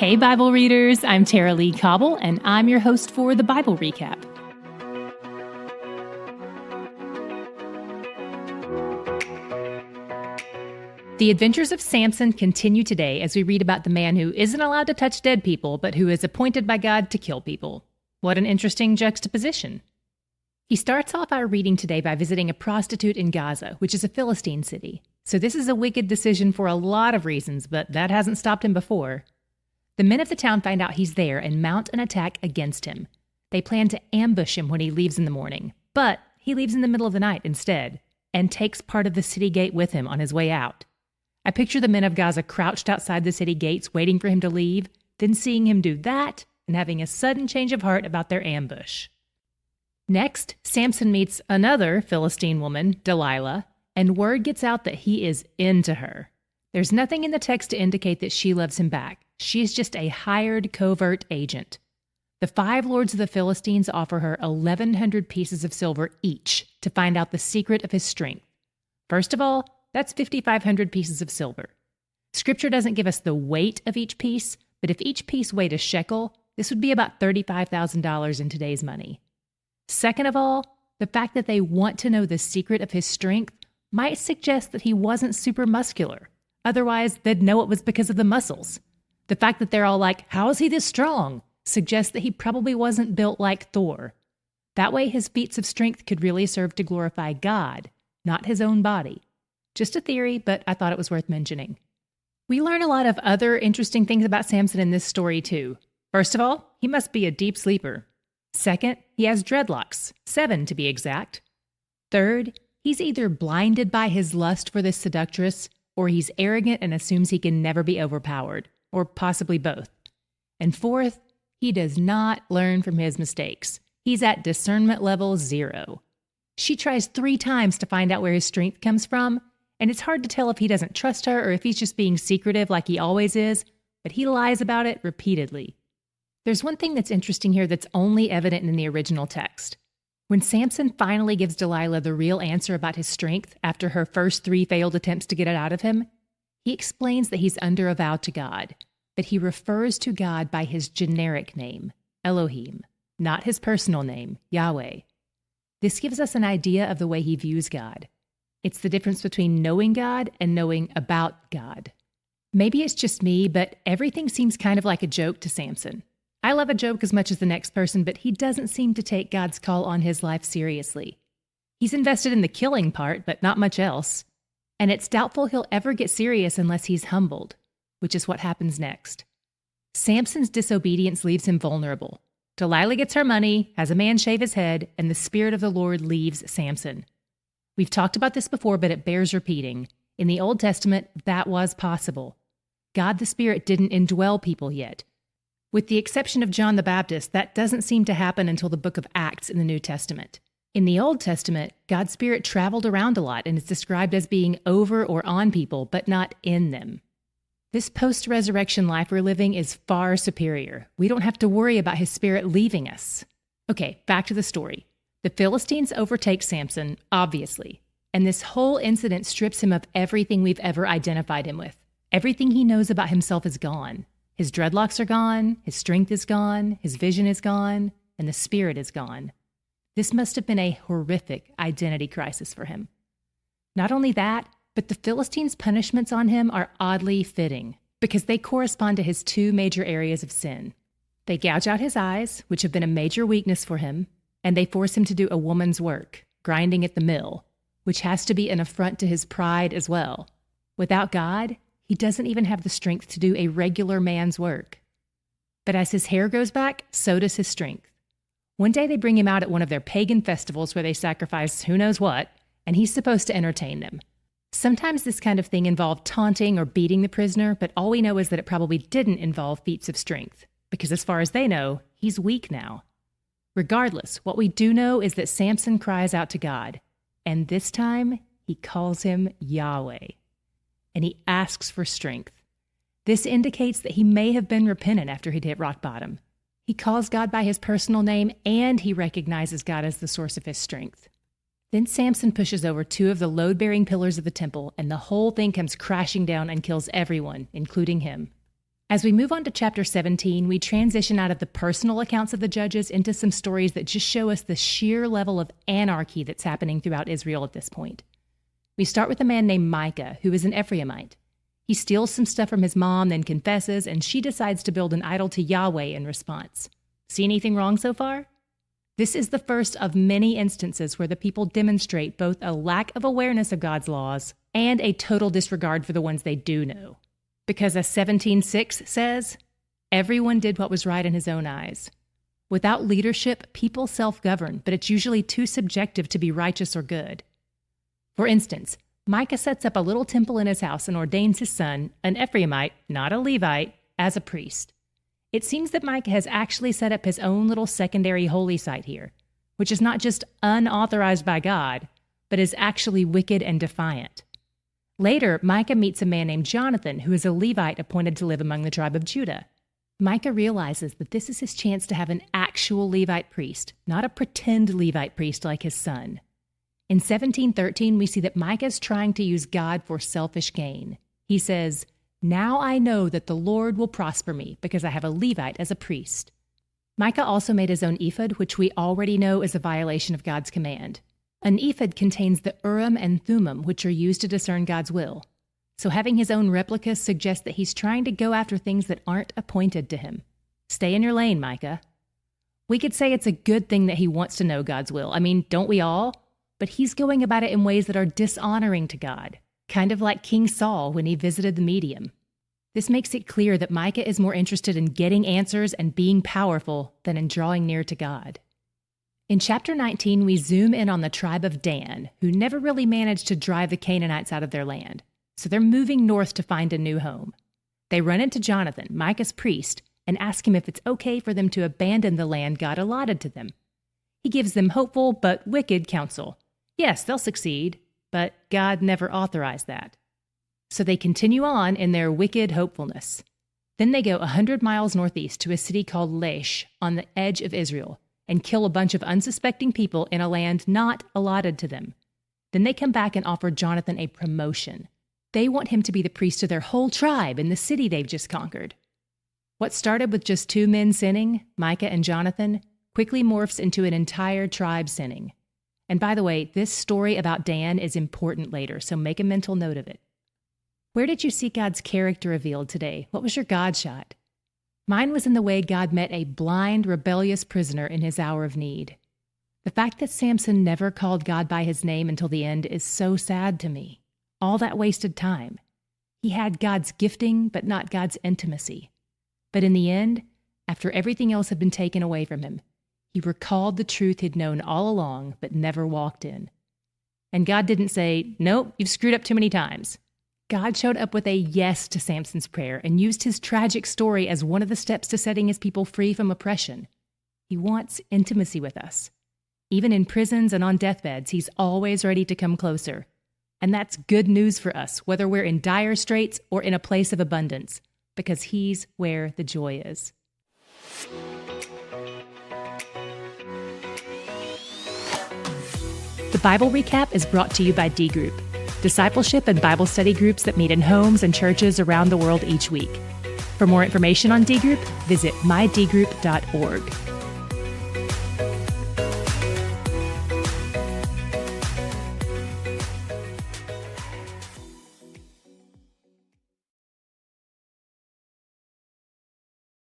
Hey, Bible readers, I'm Tara-Leigh Cobble, and I'm your host for the Bible Recap. The adventures of Samson continue today as we read about the man who isn't allowed to touch dead people, but who is appointed by God to kill people. What an interesting juxtaposition. He starts off our reading today by visiting a prostitute in Gaza, which is a Philistine city. So this is a wicked decision for a lot of reasons, but that hasn't stopped him before. The men of the town find out he's there and mount an attack against him. They plan to ambush him when he leaves in the morning, but he leaves in the middle of the night instead, and takes part of the city gate with him on his way out. I picture the men of Gaza crouched outside the city gates waiting for him to leave, then seeing him do that and having a sudden change of heart about their ambush. Next, Samson meets another Philistine woman, Delilah, and word gets out that he is into her. There's nothing in the text to indicate that she loves him back. She's just a hired covert agent. The 5 lords of the Philistines offer her 1,100 pieces of silver each to find out the secret of his strength. First of all, that's 5,500 pieces of silver. Scripture doesn't give us the weight of each piece, but if each piece weighed a shekel, this would be about $35,000 in today's money. Second of all, the fact that they want to know the secret of his strength might suggest that he wasn't super muscular. Otherwise, they'd know it was because of the muscles. The fact that they're all like, how is he this strong? Suggests that he probably wasn't built like Thor. That way, his feats of strength could really serve to glorify God, not his own body. Just a theory, but I thought it was worth mentioning. We learn a lot of other interesting things about Samson in this story, too. First of all, he must be a deep sleeper. Second, he has dreadlocks, 7 to be exact. Third, he's either blinded by his lust for this seductress, or he's arrogant and assumes he can never be overpowered, or possibly both. And fourth, he does not learn from his mistakes. He's at discernment level 0. She tries 3 times to find out where his strength comes from, and it's hard to tell if he doesn't trust her or if he's just being secretive like he always is, but he lies about it repeatedly. There's one thing that's interesting here that's only evident in the original text. When Samson finally gives Delilah the real answer about his strength after her first 3 failed attempts to get it out of him, he explains that he's under a vow to God, but he refers to God by his generic name, Elohim, not his personal name, Yahweh. This gives us an idea of the way he views God. It's the difference between knowing God and knowing about God. Maybe it's just me, but everything seems kind of like a joke to Samson. I love a joke as much as the next person, but he doesn't seem to take God's call on his life seriously. He's invested in the killing part, but not much else. And it's doubtful he'll ever get serious unless he's humbled, which is what happens next. Samson's disobedience leaves him vulnerable. Delilah gets her money, has a man shave his head, and the Spirit of the Lord leaves Samson. We've talked about this before, but it bears repeating. In the Old Testament, that was possible. God the Spirit didn't indwell people yet. With the exception of John the Baptist, that doesn't seem to happen until the book of Acts in the New Testament. In the Old Testament, God's Spirit traveled around a lot and is described as being over or on people, but not in them. This post-resurrection life we're living is far superior. We don't have to worry about his Spirit leaving us. Okay, back to the story. The Philistines overtake Samson, obviously, and this whole incident strips him of everything we've ever identified him with. Everything he knows about himself is gone. His dreadlocks are gone, his strength is gone, his vision is gone, and the Spirit is gone. This must have been a horrific identity crisis for him. Not only that, but the Philistines' punishments on him are oddly fitting, because they correspond to his 2 major areas of sin. They gouge out his eyes, which have been a major weakness for him, and they force him to do a woman's work, grinding at the mill, which has to be an affront to his pride as well. Without God, he doesn't even have the strength to do a regular man's work. But as his hair grows back, so does his strength. One day they bring him out at one of their pagan festivals where they sacrifice who knows what, and he's supposed to entertain them. Sometimes this kind of thing involved taunting or beating the prisoner, but all we know is that it probably didn't involve feats of strength, because as far as they know, he's weak now. Regardless, what we do know is that Samson cries out to God, and this time he calls him Yahweh. And he asks for strength. This indicates that he may have been repentant after he'd hit rock bottom. He calls God by his personal name, and he recognizes God as the source of his strength. Then Samson pushes over 2 of the load-bearing pillars of the temple, and the whole thing comes crashing down and kills everyone, including him. As we move on to chapter 17, we transition out of the personal accounts of the judges into some stories that just show us the sheer level of anarchy that's happening throughout Israel at this point. We start with a man named Micah, who is an Ephraimite. He steals some stuff from his mom, then confesses, and she decides to build an idol to Yahweh in response. See anything wrong so far? This is the first of many instances where the people demonstrate both a lack of awareness of God's laws and a total disregard for the ones they do know. Because as 17:6 says, everyone did what was right in his own eyes. Without leadership, people self-govern, but it's usually too subjective to be righteous or good. For instance, Micah sets up a little temple in his house and ordains his son, an Ephraimite, not a Levite, as a priest. It seems that Micah has actually set up his own little secondary holy site here, which is not just unauthorized by God, but is actually wicked and defiant. Later, Micah meets a man named Jonathan, who is a Levite appointed to live among the tribe of Judah. Micah realizes that this is his chance to have an actual Levite priest, not a pretend Levite priest like his son. In 17:13, we see that Micah is trying to use God for selfish gain. He says, "Now I know that the Lord will prosper me because I have a Levite as a priest." Micah also made his own ephod, which we already know is a violation of God's command. An ephod contains the Urim and Thummim, which are used to discern God's will. So having his own replica suggests that he's trying to go after things that aren't appointed to him. Stay in your lane, Micah. We could say it's a good thing that he wants to know God's will. I mean, don't we all? But he's going about it in ways that are dishonoring to God, kind of like King Saul when he visited the medium. This makes it clear that Micah is more interested in getting answers and being powerful than in drawing near to God. In chapter 19, we zoom in on the tribe of Dan, who never really managed to drive the Canaanites out of their land. So they're moving north to find a new home. They run into Jonathan, Micah's priest, and ask him if it's okay for them to abandon the land God allotted to them. He gives them hopeful but wicked counsel. Yes, they'll succeed, but God never authorized that. So they continue on in their wicked hopefulness. Then they go 100 miles northeast to a city called Laish on the edge of Israel and kill a bunch of unsuspecting people in a land not allotted to them. Then they come back and offer Jonathan a promotion. They want him to be the priest to their whole tribe in the city they've just conquered. What started with just 2 men sinning, Micah and Jonathan, quickly morphs into an entire tribe sinning. And by the way, this story about Dan is important later, so make a mental note of it. Where did you see God's character revealed today? What was your God shot? Mine was in the way God met a blind, rebellious prisoner in his hour of need. The fact that Samson never called God by his name until the end is so sad to me. All that wasted time. He had God's gifting, but not God's intimacy. But in the end, after everything else had been taken away from him, he recalled the truth he'd known all along, but never walked in. And God didn't say, "Nope, you've screwed up too many times." God showed up with a yes to Samson's prayer and used his tragic story as one of the steps to setting his people free from oppression. He wants intimacy with us. Even in prisons and on deathbeds, he's always ready to come closer. And that's good news for us, whether we're in dire straits or in a place of abundance, because he's where the joy is. The Bible Recap is brought to you by D Group, discipleship and Bible study groups that meet in homes and churches around the world each week. For more information on D Group, visit mydgroup.org.